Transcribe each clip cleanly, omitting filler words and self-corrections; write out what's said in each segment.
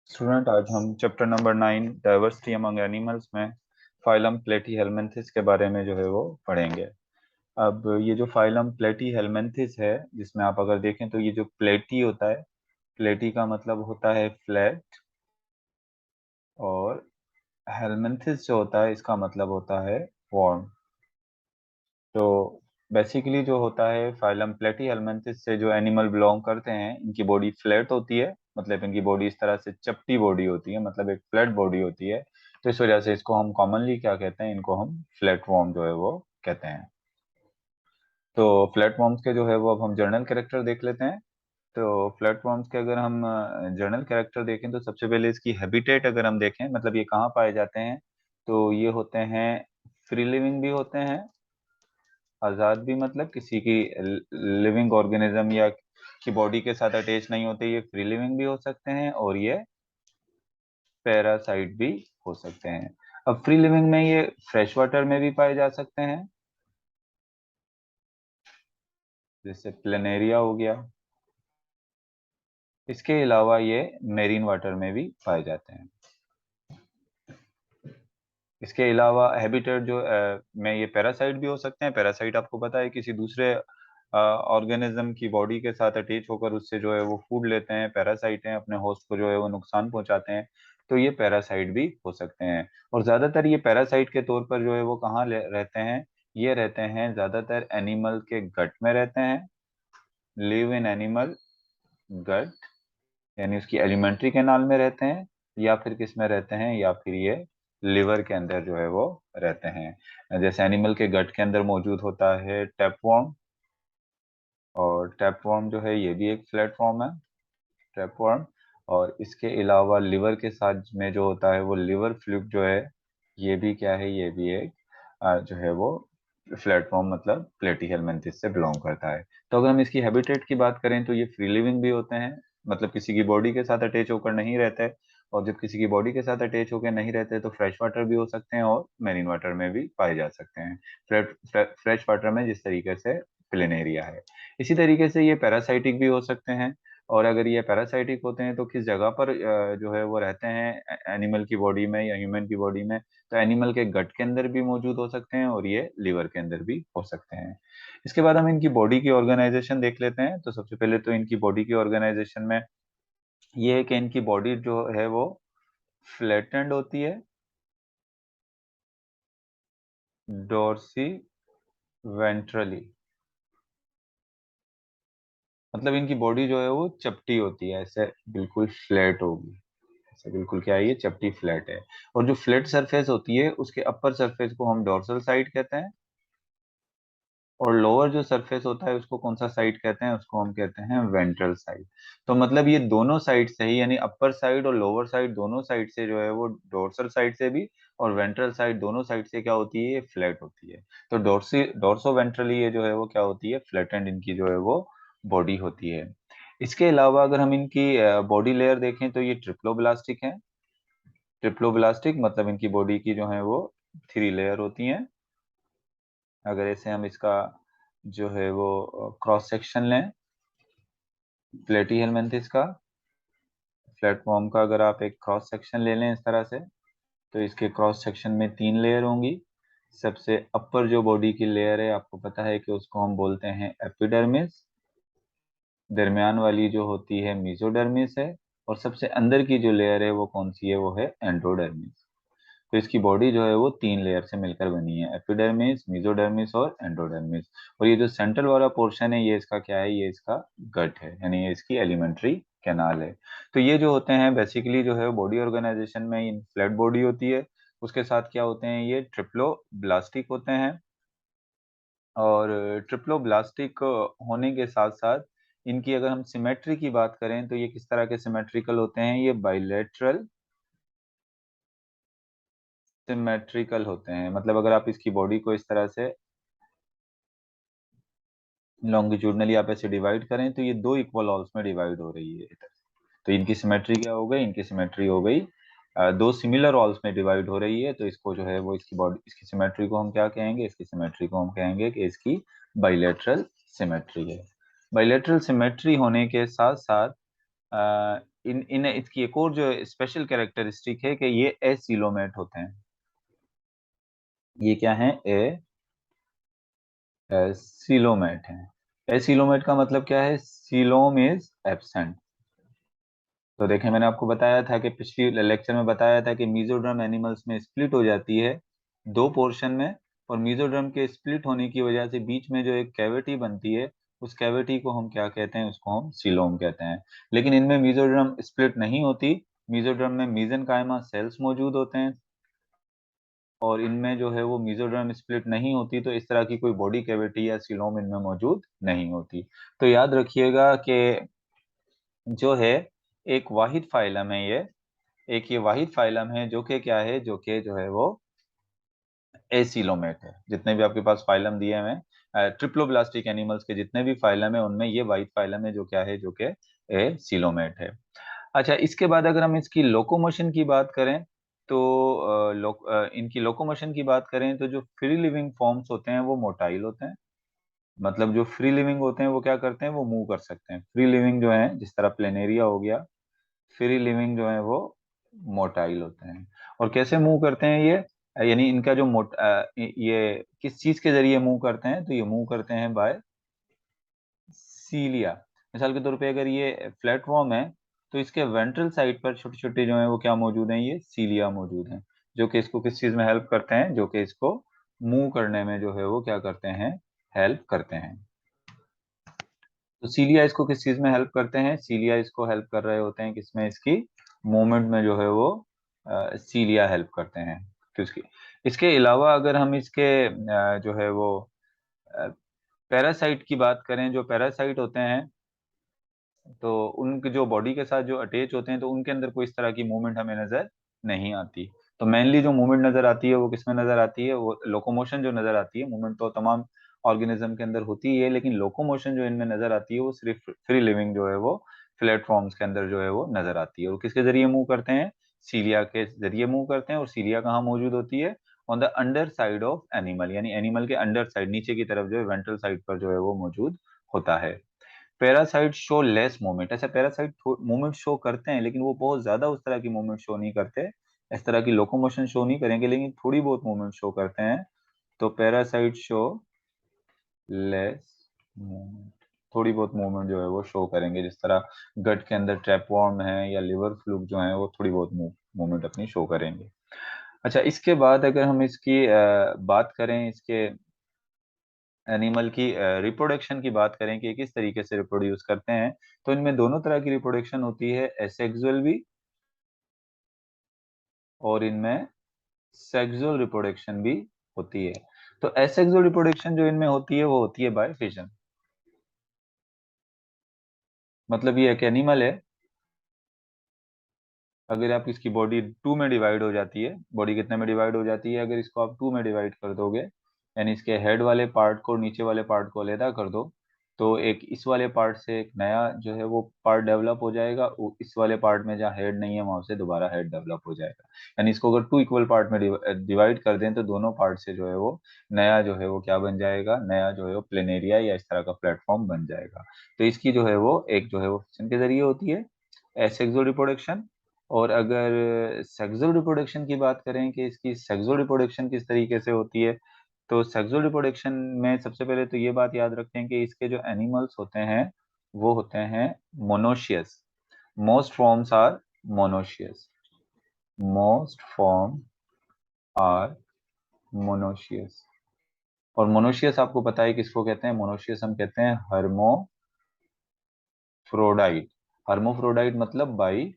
Student, आज हम chapter number 9 diversity among animals में फाइलम प्लेटीहेल्मिन्थिस के बारे में जो है वो पढ़ेंगे। अब ये जो फाइलम प्लेटीहेल्मिन्थिस है, जिसमें आप अगर देखें तो ये जो प्लेटी होता है, प्लेटी का मतलब होता है फ्लैट, और हेल्मिन्थिस जो होता है इसका मतलब होता है वॉर्म। तो बेसिकली जो होता है फाइलम प्लेटीहेल्मिन्थिस से जो एनिमल बिलोंग करते हैं, इनकी बॉडी फ्लैट होती है, मतलब इनकी बॉडी इस तरह से चपटी बॉडी होती है, मतलब एक फ्लैट बॉडी होती है। तो इस वजह से इसको हम कॉमनली क्या कहते हैं, इनको हम फ्लैट वॉर्म जो है वो कहते हैं। तो फ्लैट वॉर्म्स के जो है वो अब हम जर्नल कैरेक्टर देख लेते हैं। तो फ्लैट वॉर्म्स के अगर हम जर्नल कैरेक्टर देखें तो सबसे पहले इसकी हैबिटेट अगर हम देखें, मतलब ये कहाँ पाए जाते हैं, तो ये होते हैं फ्री लिविंग भी होते हैं, आजाद भी, मतलब किसी की लिविंग ऑर्गेनिज्म या की बॉडी के साथ अटैच नहीं होते, ये फ्री लिविंग भी हो सकते हैं और ये पैरासाइट भी हो सकते हैं। अब फ्री लिविंग में ये फ्रेश वाटर में भी पाए जा सकते हैं, जैसे प्लेनेरिया हो गया। इसके अलावा ये मेरीन वाटर में भी पाए जाते हैं। इसके अलावा हैबिटेट जो में ये पैरासाइट भी हो सकते हैं। पैरासाइट आपको पता है किसी दूसरे ऑर्गेनिज्म की बॉडी के साथ अटैच होकर उससे जो है वो फूड लेते हैं, पैरासाइट हैं, अपने होस्ट को जो है वो नुकसान पहुंचाते हैं। तो ये पैरासाइट भी हो सकते हैं। और ज्यादातर ये पैरासाइट के तौर पर जो है वो कहाँ रहते हैं, ये रहते हैं ज्यादातर एनिमल के गट में रहते हैं, लिव इन एनिमल गट, यानी उसकी एलिमेंट्री कैनाल में रहते हैं, या फिर किस में रहते हैं, या फिर ये लिवर के अंदर जो है वो रहते हैं। जैसे एनिमल के गट के अंदर मौजूद होता है टैपवॉर्म, और टैपवॉर्म जो है ये भी एक फ्लैट फॉर्म है, टैपवॉर्म। और इसके अलावा लिवर के साथ में जो होता है वो लिवर फ्लूइड जो है, ये भी क्या है, ये भी एक जो है वो प्लेटफॉर्म, मतलब प्लेटीहेल्मिन्थिस से बिलोंग करता है। तो अगर हम इसकी हैबिटेट की बात करें तो ये फ्री लिविंग भी होते हैं, मतलब किसी की बॉडी के साथ अटैच होकर नहीं रहते। और जब किसी की बॉडी के साथ अटैच होकर नहीं रहते तो फ्रेश वाटर भी हो सकते हैं और मेरीन वाटर में भी पाए जा सकते हैं। फ्रेश वाटर में जिस तरीके से प्लेनेरिया है, इसी तरीके से ये पैरासाइटिक भी हो सकते हैं। और अगर ये पैरासाइटिक होते हैं तो किस जगह पर जो है वो रहते हैं, एनिमल की बॉडी में या ह्यूमन की बॉडी में, तो एनिमल के गट के अंदर भी मौजूद हो सकते हैं और ये लिवर के अंदर भी हो सकते हैं। इसके बाद हम इनकी बॉडी की ऑर्गेनाइजेशन देख लेते हैं। तो सबसे पहले तो इनकी बॉडी की ऑर्गेनाइजेशन में ये है कि इनकी बॉडी जो है वो फ्लैटेंड होती है, डोर्सी वेंट्रली, मतलब इनकी बॉडी जो है वो चपटी होती है, ऐसे बिल्कुल फ्लैट होगी, ऐसे बिल्कुल क्या है, ये चपटी फ्लैट है। और जो फ्लैट सरफेस होती है उसके अपर सरफेस को हम डोर्सल साइड कहते हैं, और लोअर जो सरफेस होता है उसको कौन सा साइड कहते हैं, उसको हम कहते हैं वेंट्रल साइड। तो मतलब ये दोनों साइड से ही, यानी अपर साइड और लोअर साइड दोनों साइड से जो है वो डोर्सल साइड से भी और वेंट्रल साइड दोनों साइड से क्या होती है, ये फ्लैट होती है। तो डोर्सो वेंट्रली ये जो है वो क्या होती है, फ्लैटेंड इनकी जो है वो बॉडी होती है। इसके अलावा अगर हम इनकी बॉडी लेयर देखें तो ये ट्रिप्लोब्लास्टिक है। ट्रिप्लोब्लास्टिक मतलब इनकी बॉडी की जो है वो 3 लेयर होती हैं। अगर ऐसे हम इसका जो है वो क्रॉस सेक्शन लें प्लेटीहेल्मिन्थिस का, प्लेटफॉर्म का, अगर आप एक क्रॉस सेक्शन ले लें इस तरह से, तो इसके क्रॉस सेक्शन में 3 लेयर होंगी। सबसे अपर जो बॉडी की लेयर है आपको पता है कि उसको हम बोलते हैं एपिडर्मिस, दरमियान वाली जो होती है मेसोडर्मिस है, और सबसे अंदर की जो लेयर है वो कौन सी है, वो है एंडोडर्मिस। तो इसकी बॉडी जो है वो 3 लेयर से मिलकर बनी है, एपिडर्मिस, मेसोडर्मिस और एंडोडर्मिस। और ये जो सेंट्रल वाला पोर्शन है ये इसका क्या है, ये इसका गट है, यानी ये इसकी एलिमेंट्री कैनाल है। तो ये जो होते हैं बेसिकली जो है बॉडी ऑर्गेनाइजेशन में फ्लैट बॉडी होती है, उसके साथ क्या होते हैं, ये ट्रिप्लोब्लास्टिक होते हैं। और ट्रिप्लोब्लास्टिक होने के साथ साथ इनकी अगर हम सिमेट्री की बात करें तो ये किस तरह के सिमेट्रिकल होते हैं, ये बाइलेटरल सिमेट्रिकल होते हैं। मतलब अगर आप इसकी बॉडी को इस तरह से लॉन्गिट्यूडनली आप ऐसे डिवाइड करें तो ये 2 इक्वल हॉल्स में डिवाइड हो रही है इधर। तो इनकी सिमेट्री क्या हो गई, इनकी सिमेट्री हो गई 2 सिमिलर हॉल्स में डिवाइड हो रही है। तो इसको जो है वो इसकी बॉडी, इसकी सिमेट्री को हम क्या कहेंगे, इसकी सिमेट्री को हम कहेंगे कि इसकी बाइलेटरल सिमेट्री है। बाइलेटरल सिमेट्री होने के साथ साथ इन इसकी एक और जो स्पेशल कैरेक्टरिस्टिक है कि ये एसिलोमेट होते हैं। ये क्या है? एसिलोमेट है। एसिलोमेट का मतलब क्या है? Coelom is absent. तो देखें, मैंने आपको बताया था कि पिछली लेक्चर में बताया था कि मीजोड्रम एनिमल्स में स्प्लिट हो जाती है दो पोर्शन में, और मीजोड्रम के स्प्लिट होने की वजह से बीच में जो एक कैविटी बनती है, उस कैविटी को हम क्या कहते हैं? उसको हम सीलोम कहते हैं। लेकिन इनमें मीजोड्रम स्प्लिट नहीं होती। मीजोड्रम में मीजेनकाइमा सेल्स मौजूद होते हैं, और इनमें जो है वो मीजोड्रम स्प्लिट नहीं होती, तो इस तरह की कोई बॉडी कैविटी या सीलोम इनमें मौजूद नहीं होती। तो याद रखिएगा कि जो है एक वाहिद फाइलम है ये, एक ये वाहिद फाइलम है जो कि क्या है, जो कि जो है वो एसिलोमेट है। जितने भी आपके पास फाइलम दिए हुए हैं ट्रिप्लोब्लास्टिक एनिमल्स के, जितने भी फाइलम है उनमें ये वाहिद फाइलम है जो क्या है, जो कि एसिलोमेट है। अच्छा, इसके बाद अगर हम इसकी लोकोमोशन की बात करें तो इनकी लोकोमोशन की बात करें तो जो फ्री लिविंग फॉर्म्स होते हैं वो मोटाइल होते हैं। मतलब जो फ्री लिविंग होते हैं वो क्या करते हैं? वो मूव कर सकते हैं। फ्री लिविंग जो है, जिस तरह प्लेनेरिया हो गया, फ्री लिविंग जो है वो मोटाइल होते हैं। और कैसे मूव करते हैं ये? यानी इनका जो ये किस चीज के जरिए मूव करते हैं? तो ये मूव करते हैं बाय सीलिया। मिसाल के तौर पे अगर ये प्लेटफॉर्म है, तो इसके वेंट्रल साइड पर छोटे छोटे जो है वो क्या मौजूद हैं? ये सीलिया मौजूद हैं, जो कि इसको किस चीज में हेल्प करते हैं? जो कि इसको मूव करने में जो है वो क्या करते हैं? हेल्प करते हैं। तो सीलिया इसको किस चीज में हेल्प करते हैं? सीलिया इसको हेल्प कर रहे होते हैं किसमें? इसकी मूवमेंट में जो है वो सीलिया हेल्प करते हैं। तो इसके अलावा अगर हम इसके जो है वो पैरासाइट की बात करें, जो पैरासाइट होते हैं तो उनके जो बॉडी के साथ जो अटैच होते हैं, तो उनके अंदर कोई इस तरह की मूवमेंट हमें नजर नहीं आती। तो मेनली जो मूवमेंट नजर आती है वो किसमें नजर आती है? वो लोकोमोशन जो नजर आती है, मूवमेंट तो तमाम ऑर्गेनिज्म के अंदर होती ही है, लेकिन लोकोमोशन जो इनमें नजर आती है वो सिर्फ फ्री लिविंग जो है वो प्लेटफॉर्म्स के अंदर जो है वो नजर आती है। और किसके जरिए मूव करते हैं? सीलिया के जरिए मूव करते हैं। और सीलिया कहाँ मौजूद होती है? On the under side of animal, यानी एनिमल के अंडर साइड, नीचे की तरफ जो है वेंट्रल साइड पर जो है वो मौजूद होता है। Parasite show less movement. ऐसा पैरासाइट मूवमेंट शो करते हैं, लेकिन वो बहुत ज्यादा उस तरह की मूवमेंट शो नहीं करते। इस तरह की लोकोमोशन शो नहीं करेंगे, लेकिन थोड़ी बहुत मूवमेंट शो करते हैं। तो पैरासाइट शो लेस मूवमेंट, थोड़ी बहुत मूवमेंट जो है वो शो करेंगे। जिस तरह गट के अंदर ट्रैपवॉर्म है या लिवर फ्लूक जो है वो थोड़ी बहुत मूवमेंट अपनी शो करेंगे। अच्छा, इसके बाद अगर हम इसकी बात करें, इसके एनिमल की रिप्रोडक्शन की बात करें कि किस तरीके से रिप्रोड्यूस करते हैं, तो इनमें दोनों तरह की रिप्रोडक्शन होती है, एसेक्सुअल भी और इनमें सेक्सुअल रिप्रोडक्शन भी होती है। तो एसेक्सुअल रिप्रोडक्शन जो इनमें होती है वो होती है बाय फिजन। मतलब ये एक एनिमल है, अगर आप इसकी बॉडी टू में डिवाइड हो जाती है, बॉडी कितने में डिवाइड हो जाती है? अगर इसको आप टू में डिवाइड कर दोगे, यानी इसके हेड वाले पार्ट को और नीचे वाले पार्ट को अलहदा कर दो, तो एक इस वाले पार्ट से एक नया जो है वो पार्ट डेवलप हो जाएगा। इस वाले पार्ट में जहाँ हेड नहीं है वहां से दोबारा हेड डेवलप हो जाएगा। यानी इसको अगर टू इक्वल पार्ट में डिवाइड कर दें, तो दोनों पार्ट से जो है वो नया जो है वो क्या बन जाएगा? नया जो है वो प्लेनेरिया या इस तरह का प्लेटफॉर्म बन जाएगा। तो इसकी जो है वो एक जो है वो फिक्शन के जरिए होती है, एसेक्सुअल रिप्रोडक्शन। और अगर सेक्सुअल रिप्रोडक्शन की बात करें कि इसकी सेक्सुअल रिप्रोडक्शन किस तरीके से होती है, तो सेक्सुअल रिप्रोडक्शन में सबसे पहले तो ये बात याद रखते हैं कि इसके जो एनिमल्स होते हैं वो होते हैं monoecious. Most forms are monoecious. Most form are monoecious. और मोनोशियस आपको पता है किसको कहते हैं? मोनोशियस हम कहते हैं हर्मोफ्रोडाइट। हर्मोफ्रोडाइट मतलब बाई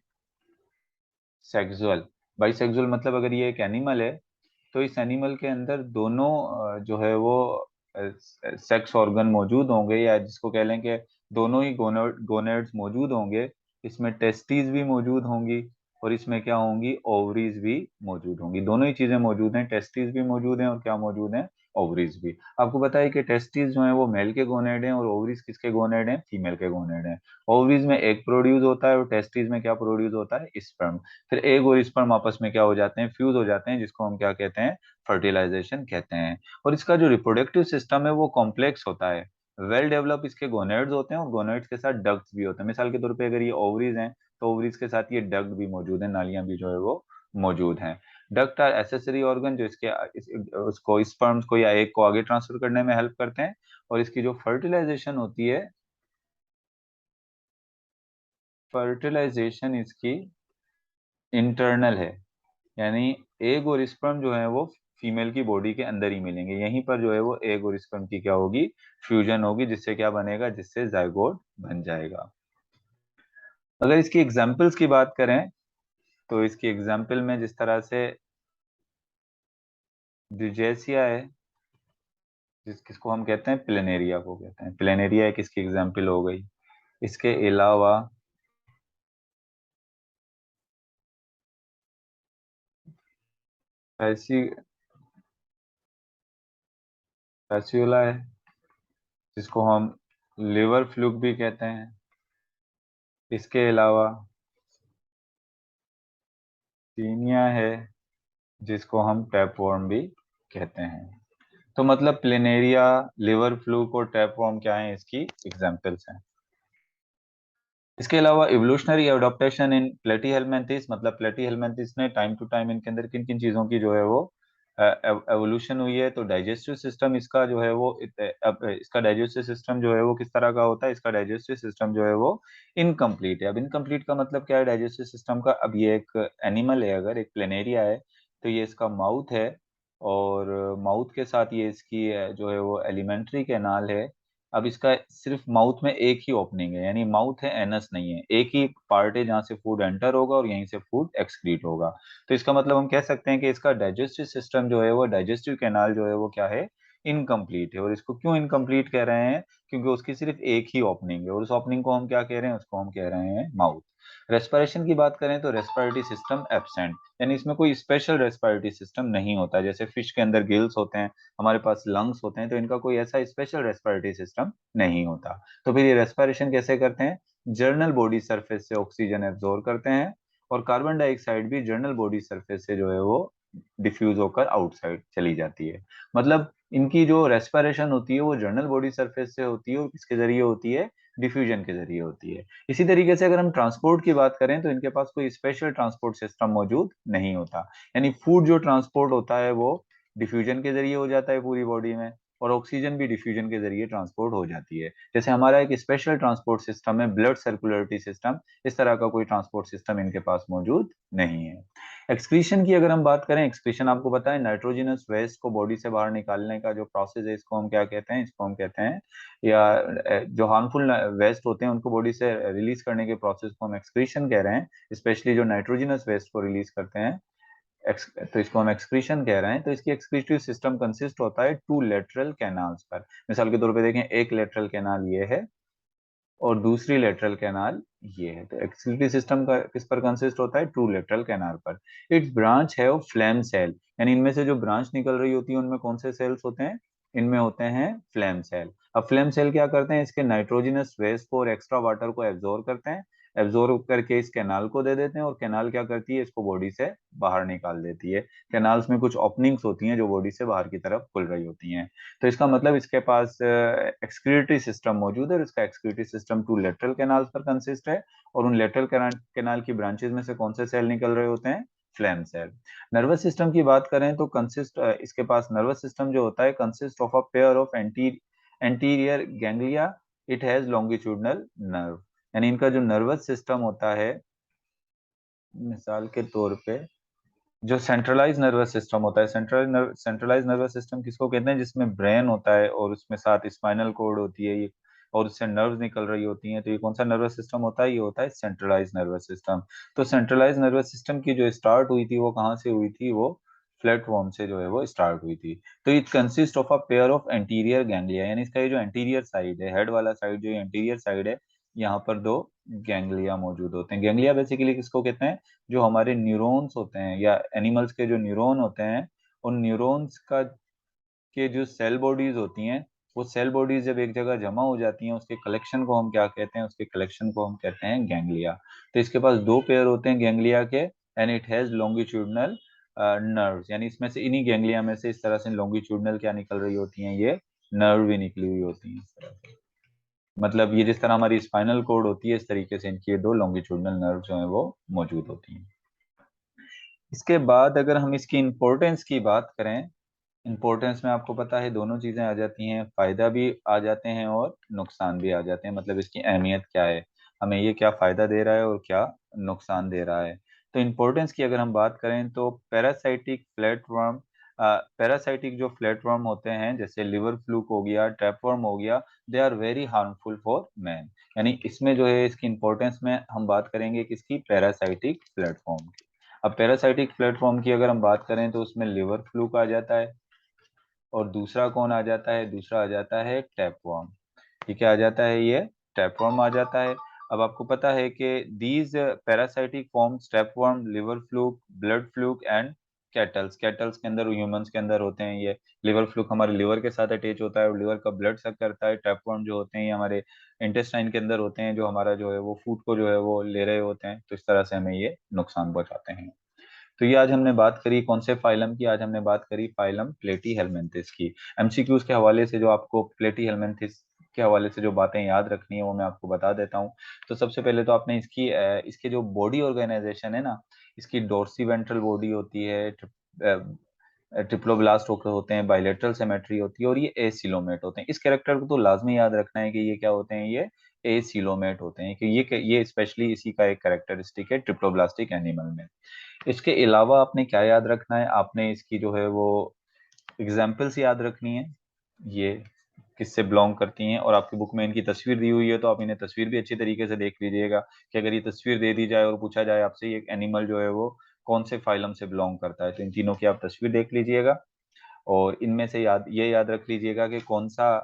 सेक्सुअल। बाई सेक्सुअल मतलब अगर ये एक एनिमल है, तो इस एनिमल के अंदर दोनों जो है वो सेक्स ऑर्गन मौजूद होंगे, या जिसको कह लें कि दोनों ही गोनेड्स मौजूद होंगे। इसमें टेस्टीज भी मौजूद होंगी, और इसमें क्या होंगी? ओवरीज भी मौजूद होंगी। दोनों ही चीजें मौजूद हैं, टेस्टीज भी मौजूद हैं और क्या मौजूद हैं? ओवरीज भी। आपको बताइए कि टेस्टीज जो है वो मेल के गोनेड हैं, और ओवरीज किसके गोनेड हैं? फीमेल के गोनेड हैं। ओवरीज में एग प्रोड्यूस होता है और टेस्टीज में क्या प्रोड्यूस होता है? स्पर्म। फिर एग और स्पर्म आपस में क्या हो जाते हैं? फ्यूज हो जाते हैं, जिसको हम क्या कहते हैं? फर्टिलाइजेशन कहते हैं। और इसका जो रिप्रोडक्टिव सिस्टम है वो कॉम्प्लेक्स होता है। वेल डेवलप इसके गोनेड्स होते हैं, और गोनेड्स के साथ डक्ट्स भी होते हैं। मिसाल के तौर पे अगर ये ओवरीज हैं, तो ओवरीज के साथ ये डक्ट भी मौजूद है, नालियां भी जो है वो मौजूद हैं। डक्ट आर एसेसरी ऑर्गन जो उसको स्पर्म्स को या एग को आगे ट्रांसफर करने में हेल्प करते हैं। और इसकी जो फर्टिलाइजेशन इसकी इंटरनल है, यानी एग और स्पर्म जो है वो फीमेल की बॉडी के अंदर ही मिलेंगे, यहीं पर जो है वो एग और स्पर्म की क्या होगी, फ्यूजन होगी, जिससे क्या बनेगा, जिससे जायगोट बन जाएगा। अगर इसकी एग्जाम्पल्स की बात करें तो इसकी एग्जाम्पल में जिस तरह से ड्यूजेसिया है, किसको हम कहते हैं, प्लेनेरिया को कहते हैं, प्लेनेरिया एक इसकी एग्जाम्पल हो गई। इसके अलावा ऐसी फैसियोला है, जिसको हम लिवर फ्लूक भी कहते हैं। इसके अलावा सीनिया है, जिसको हम टैपवर्म भी कहते हैं। तो मतलब प्लेनेरिया, लिवर फ्लूक और टैपवर्म क्या है, इसकी एग्जाम्पल्स हैं। इसके अलावा इवोल्यूशनरी एडॉप्टेशन इन प्लेटीहेल्मिन्थेस, मतलब प्लेटीहेल्मिन्थेस ने टाइम टू टाइम इनके अंदर किन किन चीजों की जो है वो एवोल्यूशन हुई है। तो डाइजेस्टिव सिस्टम इसका जो है वो अब इसका डाइजेस्टिव सिस्टम जो है वो किस तरह का होता है, इसका डाइजेस्टिव सिस्टम जो है वो इनकम्प्लीट है। अब इनकम्प्लीट का मतलब क्या है डाइजेस्टिव सिस्टम का, अब ये एक एनिमल है, अगर एक प्लेनेरिया है तो ये इसका माउथ है, और माउथ के साथ ये इसकी जो है वो एलिमेंट्री कैनाल है। अब इसका सिर्फ माउथ में एक ही ओपनिंग है, यानी माउथ है, एनस नहीं है, एक ही पार्ट है जहाँ से फूड एंटर होगा और यहीं से फूड एक्सक्रीट होगा। तो इसका मतलब हम कह सकते हैं कि इसका डाइजेस्टिव सिस्टम जो है वो, डाइजेस्टिव कैनाल जो है वो क्या है, इनकम्प्लीट है। और इसको क्यों इनकम्प्लीट कह रहे हैं, क्योंकि उसकी सिर्फ एक ही ओपनिंग है, और उस ओपनिंग को हम क्या कह रहे हैं, उसको हम कह रहे हैं माउथ। रेस्पिरेशन की बात करें तो रेस्पिरेटरी सिस्टम एब्सेंट, यानी इसमें कोई स्पेशल रेस्पिरेटरी सिस्टम नहीं होता। जैसे फिश के अंदर गिल्स होते हैं, हमारे पास लंग्स होते हैं, तो इनका कोई ऐसा स्पेशल रेस्पिरेटरी सिस्टम नहीं होता। तो फिर ये रेस्पिरेशन कैसे करते हैं, जर्नल बॉडी सरफेस से ऑक्सीजन एब्जॉर्ब करते हैं, और कार्बन डाइऑक्साइड भी जर्नल बॉडी सरफेस से जो है वो डिफ्यूज होकर आउटसाइड चली जाती है। मतलब इनकी जो रेस्पिरेशन होती है वो जर्नल बॉडी सरफेस से होती है, और किसके जरिए होती है, डिफ्यूजन के जरिए होती है। इसी तरीके से अगर हम ट्रांसपोर्ट की बात करें तो इनके पास कोई स्पेशल ट्रांसपोर्ट सिस्टम मौजूद नहीं होता, यानी फूड जो ट्रांसपोर्ट होता है वो डिफ्यूजन के जरिए हो जाता है पूरी बॉडी में, और ऑक्सीजन भी डिफ्यूजन के जरिए ट्रांसपोर्ट हो जाती है। जैसे हमारा एक स्पेशल ट्रांसपोर्ट सिस्टम है ब्लड सर्कुलेटरी सिस्टम, इस तरह का कोई ट्रांसपोर्ट सिस्टम इनके पास मौजूद नहीं है। एक्सक्रीशन की अगर हम बात करें, एक्सक्रीशन आपको पता है नाइट्रोजनस वेस्ट को बॉडी से बाहर निकालने का जो प्रोसेस है, इसको हम क्या कहते हैं, इसको हम कहते हैं, या जो हार्मफुल वेस्ट होते हैं उनको बॉडी से रिलीज करने के प्रोसेस को हम एक्सक्रीशन कह रहे हैं, स्पेशली जो नाइट्रोजनस वेस्ट को रिलीज करते हैं, तो इसको हम एक्सक्रीशन कह रहे हैं। तो इसकी एक्सक्रीटिव सिस्टम कंसिस्ट होता है टू लेटरल कैनाल्स पर। मिसाल के तौर पे देखें, एक लेटरल कैनाल ये है और दूसरी लेटरल कैनाल ये है। तो एक्सक्रीटिव सिस्टम का किस पर कंसिस्ट होता है, टू लेटरल कैनाल पर। इट्स ब्रांच है वो फ्लैम सेल, यानी इनमें से जो ब्रांच निकल रही होती है उनमें कौन से सेल्स होते हैं, इनमें होते हैं फ्लैम सेल। अब फ्लैम सेल क्या करते हैं, इसके नाइट्रोजनस वेस्ट को और एक्स्ट्रा वाटर को एब्जॉर्ब करते हैं, एब्जॉर्ब करके इस कैनाल को दे देते हैं, और कैनाल क्या करती है, इसको बॉडी से बाहर निकाल देती है। कैनाल्स में कुछ ओपनिंग्स होती हैं जो बॉडी से बाहर की तरफ खुल रही होती हैं। तो इसका मतलब इसके पास एक्सक्रीटरी सिस्टम मौजूद है, और इसका excretory system two lateral canals पर कंसिस्ट है। और उन लेटरल कैनाल की ब्रांचेस में से कौन से सेल निकल रहे होते हैं, फ्लैम सेल। नर्वस सिस्टम की बात करें तो इसके पास नर्वस सिस्टम जो होता है consist of a pair of anterior ganglia, it has longitudinal nerve. यानी इनका जो नर्वस सिस्टम होता है, मिसाल के तौर पे जो सेंट्रलाइज नर्वस सिस्टम होता है, सेंट्रलाइज नर्वस सिस्टम किसको कहते हैं, जिसमें ब्रेन होता है और उसमें साथ स्पाइनल कोड होती है ये, और उससे नर्व्स निकल रही होती हैं, तो ये कौन सा नर्वस सिस्टम होता है, ये होता है सेंट्रलाइज नर्वस सिस्टम। तो सेंट्रलाइज नर्वस सिस्टम की जो स्टार्ट हुई थी वो कहाँ से हुई थी, वो प्लेटफॉर्म से जो है वो स्टार्ट हुई थी। तो it consist of a pair of anterior ganglia, यानी इसका ये जो एंटीरियर साइड है, हेड वाला साइड जो एंटीरियर साइड है, यहाँ पर दो गैंग्लिया मौजूद होते हैं। गैंग्लिया बेसिकली किसको कहते हैं, जो हमारे न्यूरॉन्स होते हैं या एनिमल्स के जो न्यूरॉन होते हैं, उन न्यूरॉन्स का के जो सेल बॉडीज होती हैं, वो सेल बॉडीज जब एक जगह जमा हो जाती हैं, उसके कलेक्शन को हम क्या कहते हैं, उसके कलेक्शन को हम कहते हैं गैंग्लिया। तो इसके पास दो पेयर होते हैं गैंग्लिया के, and it has longitudinal nerves, यानी इसमें से इन्हीं गैंग्लिया में से इस तरह से लॉन्गिट्यूडनल क्या निकल रही होती हैं, ये नर्व भी निकली हुई होती हैं इस तरह से। मतलब ये जिस तरह हमारी स्पाइनल कोड होती है, इस तरीके से इनकी ये दो लॉन्गिट्यूडनल नर्व जो है वो मौजूद होती हैं। इसके बाद अगर हम इसकी इम्पोर्टेंस की बात करें, इम्पोर्टेंस में आपको पता है दोनों चीजें आ जाती हैं, फायदा भी आ जाते हैं और नुकसान भी आ जाते हैं। मतलब इसकी अहमियत क्या है, हमें ये क्या फायदा दे रहा है और क्या नुकसान दे रहा है। तो इम्पोर्टेंस की अगर हम बात करें तो पैरासाइटिक फ्लैटवर्म, पैरासाइटिक जो फ्लैटवर्म होते हैं जैसे लिवर फ्लूक हो गया, टैपवर्म हो गया, they are very harmful for man. यानी इसमें जो है इसकी इम्पोर्टेंस में हम बात करेंगे किसकी, पैरासाइटिक प्लेटफॉर्म की। अब पैरासाइटिक प्लेटफॉर्म की अगर हम बात करें तो उसमें लिवर फ्लूक आ जाता है, और दूसरा कौन आ जाता है, दूसरा आ जाता है टैपवर्म। ठीक है, आ जाता है ये टैपवर्म आ जाता है। अब आपको पता है कि these parasitic forms, tapeworm, liver fluke, blood fluke and kettles, kettles के अंदर, ह्यूमंस के अंदर होते हैं ये। लिवर फ्लूक हमारे लिवर के साथ अटैच होता है और लिवर का ब्लड सक करता है। टैपवर्म जो होते हैं ये हमारे इंटेस्टाइन के अंदर होते हैं, जो हमारा जो है वो फूड को जो है वो ले रहे होते हैं, तो इस तरह से हमें ये नुकसान पहुंचाते हैं। तो ये आज हमने बात करी कौन से फाइलम की, आज हमने बात करी फाइलम प्लेटीहेल्मिन्थिस की। एमसीक्यूज के हवाले से जो आपको प्लेटीहेल्मिन्थिस के हवाले से जो बातें याद रखनी है वो मैं आपको बता देता हूँ। तो सबसे पहले तो आपने इसके जो बॉडी ऑर्गेनाइजेशन है ना, इसकी डोर्सी वेंट्रल बॉडी होती है, ट्रिप्लोब्लास्ट होते हैं, बाइलेटरल सिमेट्री होती है, और ये एसिलोमेट होते हैं। इस कैरेक्टर को तो लाजमी याद रखना है कि ये क्या होते हैं, ये एसिलोमेट होते हैं, कि ये स्पेशली इसी का एक कैरेक्टरिस्टिक है ट्रिप्लोब्लास्टिक एनिमल में। इसके अलावा आपने क्या याद रखना है, आपने इसकी जो है वो एग्जाम्पल्स याद रखनी है, ये किससे बिलोंग करती हैं। और आपकी बुक में इनकी तस्वीर दी हुई है, तो आप इन्हें तस्वीर भी अच्छी तरीके से देख लीजिएगा, कि अगर ये तस्वीर दे दी जाए और पूछा जाए आपसे ये एनिमल जो है वो कौन से फाइलम से बिलोंग करता है, तो इन तीनों की आप तस्वीर देख लीजिएगा। और इनमें से याद रख लीजिएगा कि कौन सा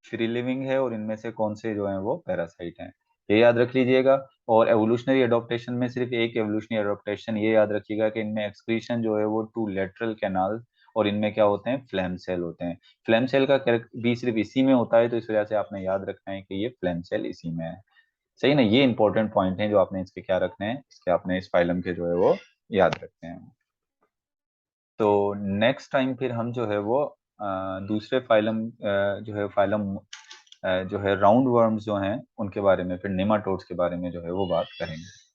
फ्री लिविंग है और इनमें से कौन से जो है वो पैरासाइट हैं, ये याद रख लीजिएगा। और एवोल्यूशनरी एडॉप्टेशन में सिर्फ एक एवोल्यूशनरी एडॉप्टेशन ये याद रखिएगा कि इनमें एक्सक्रीशन जो है वो टू लेटरल कैनाल, और इनमें क्या होते हैं, फ्लैम सेल होते हैं। फ्लैम सेल का भी सिर्फ इसी में होता है, तो इस वजह से आपने याद रखना है कि ये फ्लैम सेल इसी में है। सही ना, ये इंपॉर्टेंट पॉइंट है जो आपने इसके क्या रखने हैं, इसके आपने इस फाइलम के जो है वो याद रखने हैं। तो नेक्स्ट टाइम फिर हम जो है वो दूसरे फाइलम जो है फाइलम जो है राउंड वर्म्स जो हैं उनके बारे में, फिर नेमाटोड्स के बारे में जो है वो बात करेंगे।